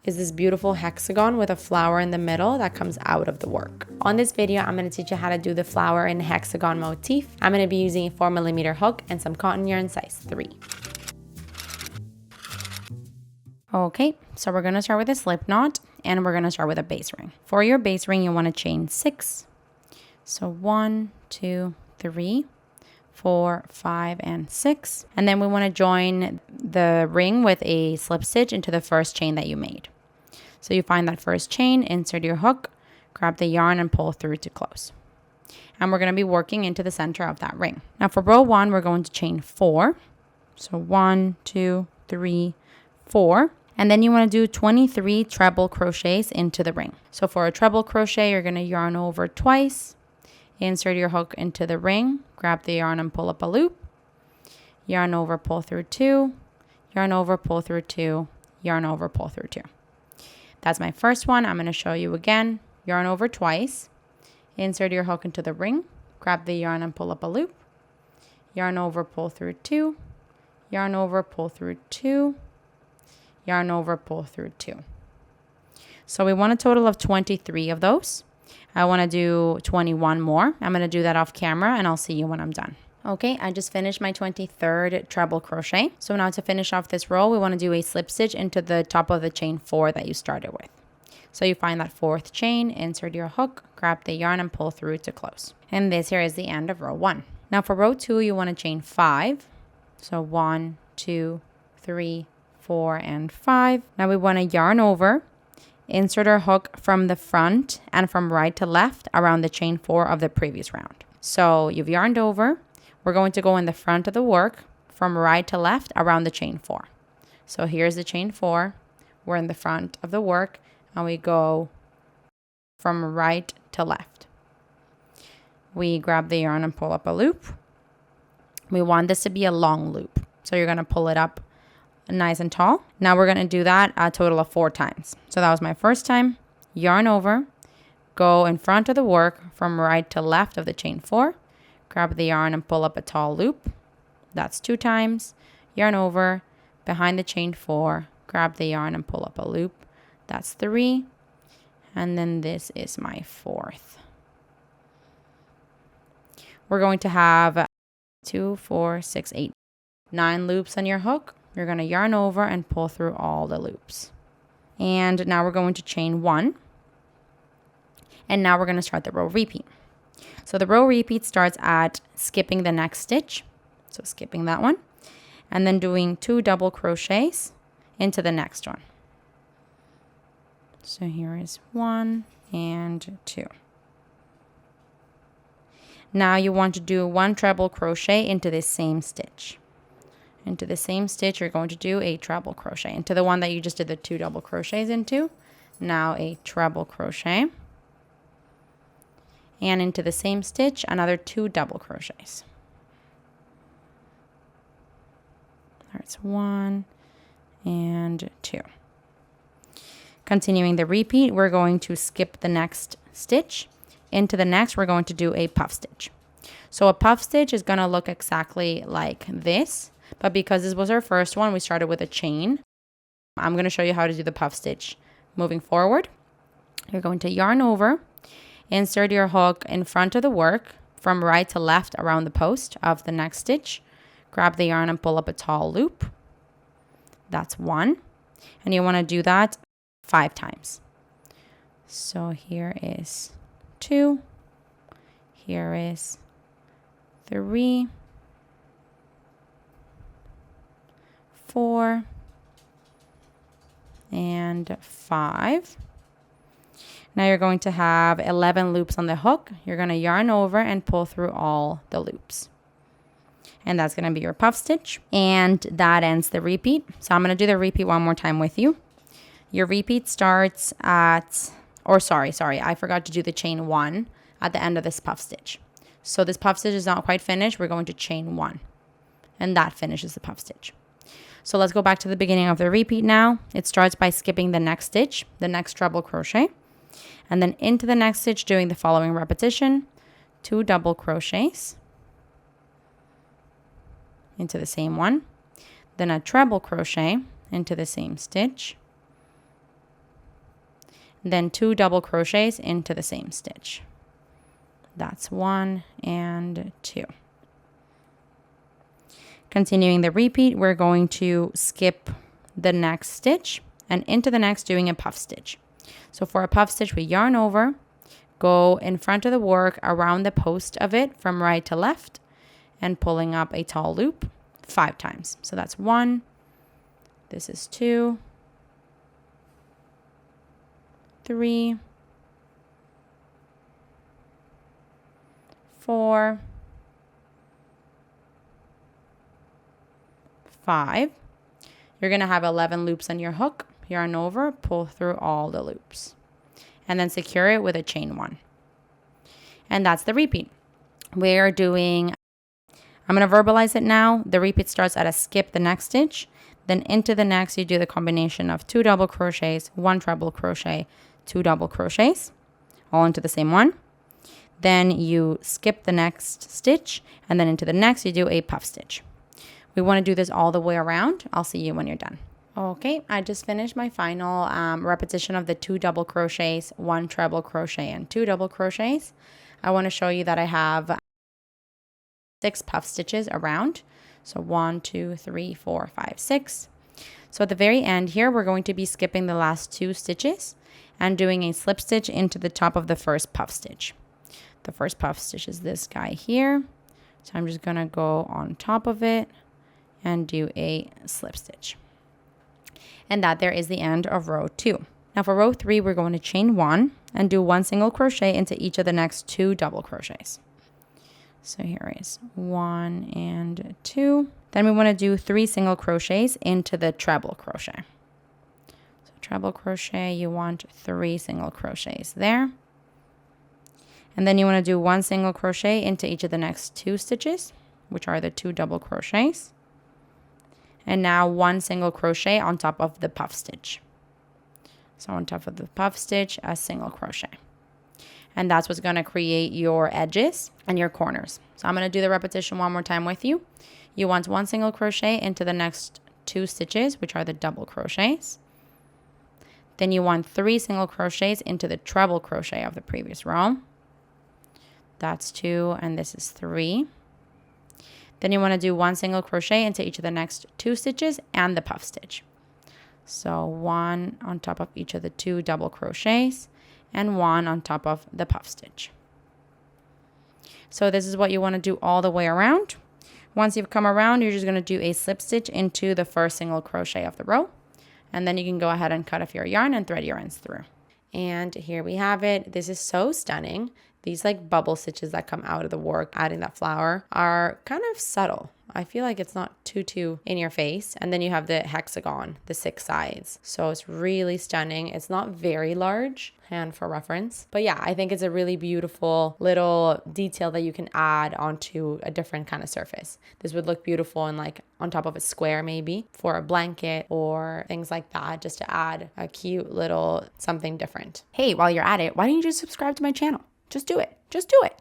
is this beautiful hexagon with a flower in the middle that comes out of the work. On this video, I'm going to teach you how to do the flower in hexagon motif. I'm going to be using a 4mm hook and some cotton yarn size 3. Okay, so we're going to start with a slip knot and we're going to start with a base ring. For your base ring, you want to chain 6. So 1, 2, 3, 4, 5, and 6. And then we want to join the ring with a slip stitch into the first chain that you made. So you find that first chain, insert your hook, grab the yarn and pull through to close. And we're going to be working into the center of that ring. Now for row 1, we're going to chain 4. So 1, 2, 3, 4. And then you want to do 23 treble crochets into the ring. So for a treble crochet, you're going to yarn over twice, insert your hook into the ring, grab the yarn and pull up a loop, yarn over, pull through 2, yarn over, pull through 2, yarn over, pull through 2. That's my first one. I'm going to show you again. Yarn over twice, insert your hook into the ring, grab the yarn and pull up a loop, yarn over, pull through 2, yarn over, pull through 2, yarn over, pull through 2. So we want a total of 23 of those. I want to do 21 more. I'm going to do that off camera and I'll see you when I'm done. Okay, I just finished my 23rd treble crochet. So now to finish off this row, we want to do a slip stitch into the top of the chain 4 that you started with. So you find that 4th chain, insert your hook, grab the yarn and pull through to close. And this here is the end of row 1. Now for row 2, you want to chain 5. So 1, 2, 3, 4, and 5. Now we want to yarn over, insert our hook from the front and from right to left around the chain 4 of the previous round. So you've yarned over. We're going to go in the front of the work from right to left around the chain 4. So here's the chain 4. We're in the front of the work and we go from right to left. We grab the yarn and pull up a loop. We want this to be a long loop. So you're going to pull it up nice and tall. Now we're going to do that a total of 4 times. So that was my first time. Yarn over, go in front of the work from right to left of the chain 4, grab the yarn and pull up a tall loop. That's 2 times. Yarn over, behind the chain 4, grab the yarn and pull up a loop. That's 3. And then this is my 4th. We're going to have 2, 4, 6, 8, 9 loops on your hook. You're going to yarn over and pull through all the loops. And now we're going to chain 1. And now we're going to start the row repeat. So the row repeat starts at skipping the next stitch. So skipping that one. And then doing 2 double crochets into the next one. So here is 1 and 2. Now you want to do 1 treble crochet into the same stitch. Into the same stitch, you're going to do a treble crochet. Into the one that you just did the 2 double crochets into, now a treble crochet. And into the same stitch, another 2 double crochets. There's 1 and 2. Continuing the repeat, we're going to skip the next stitch. Into the next, we're going to do a puff stitch. So a puff stitch is going to look exactly like this. But because this was our first one, we started with a chain. I'm going to show you how to do the puff stitch moving forward. You're going to yarn over, insert your hook in front of the work from right to left around the post of the next stitch. Grab the yarn and pull up a tall loop. That's 1. And you want to do that 5 times. So here is 2. Here is 3. 4 and 5. Now you're going to have 11 loops on the hook. You're going to yarn over and pull through all the loops. And that's going to be your puff stitch. And that ends the repeat. So I'm going to do the repeat one more time with you. Your repeat starts at, I forgot to do the chain 1 at the end of this puff stitch. So this puff stitch is not quite finished. We're going to chain 1. And that finishes the puff stitch. So let's go back to the beginning of the repeat now. It starts by skipping the next stitch, the next treble crochet, and then into the next stitch doing the following repetition, 2 double crochets into the same one, then a treble crochet into the same stitch, then 2 double crochets into the same stitch. That's 1 and 2. Continuing the repeat, we're going to skip the next stitch and into the next doing a puff stitch. So for a puff stitch, we yarn over, go in front of the work around the post of it from right to left and pulling up a tall loop 5 times. So that's 1, this is 2, 3, 4, 5. You're going to have 11 loops on your hook. Yarn over, pull through all the loops, and then secure it with a chain 1. And that's the repeat. We're doing, I'm going to verbalize it now. The repeat starts at a skip the next stitch, then into the next you do the combination of 2 double crochets, 1 treble crochet, 2 double crochets, all into the same one. Then you skip the next stitch, and then into the next you do a puff stitch. We want to do this all the way around. I'll see you when you're done. Okay, I just finished my final repetition of the 2 double crochets, 1 treble crochet, and 2 double crochets. I want to show you that I have 6 puff stitches around. So 1, 2, 3, 4, 5, 6. So at the very end here, we're going to be skipping the last 2 stitches and doing a slip stitch into the top of the first puff stitch. The first puff stitch is this guy here. So I'm just going to go on top of it and do a slip stitch. And that there is the end of row 2. Now for row 3, we're going to chain 1 and do 1 single crochet into each of the next 2 double crochets. So here is 1 and 2. Then we want to do 3 single crochets into the treble crochet. So treble crochet, you want 3 single crochets there. And then you want to do 1 single crochet into each of the next 2 stitches, which are the 2 double crochets. And now 1 single crochet on top of the puff stitch. So on top of the puff stitch, a single crochet. And that's what's going to create your edges and your corners. So I'm going to do the repetition one more time with you. You want 1 single crochet into the next 2 stitches, which are the double crochets. Then you want 3 single crochets into the treble crochet of the previous row. That's 2, and this is 3. Then you want to do 1 single crochet into each of the next 2 stitches and the puff stitch. So 1 on top of each of the 2 double crochets and 1 on top of the puff stitch. So this is what you want to do all the way around. Once you've come around, you're just going to do a slip stitch into the first single crochet of the row. And then you can go ahead and cut off your yarn and thread your ends through. And here we have it. This is so stunning. These like bubble stitches that come out of the work, adding that flower, are kind of subtle. I feel like it's not too in your face. And then you have the hexagon, the 6 sides. So it's really stunning. It's not very large, hand for reference. But yeah, I think it's a really beautiful little detail that you can add onto a different kind of surface. This would look beautiful in like on top of a square maybe for a blanket or things like that, just to add a cute little something different. Hey, while you're at it, why don't you just subscribe to my channel? Just do it. Just do it.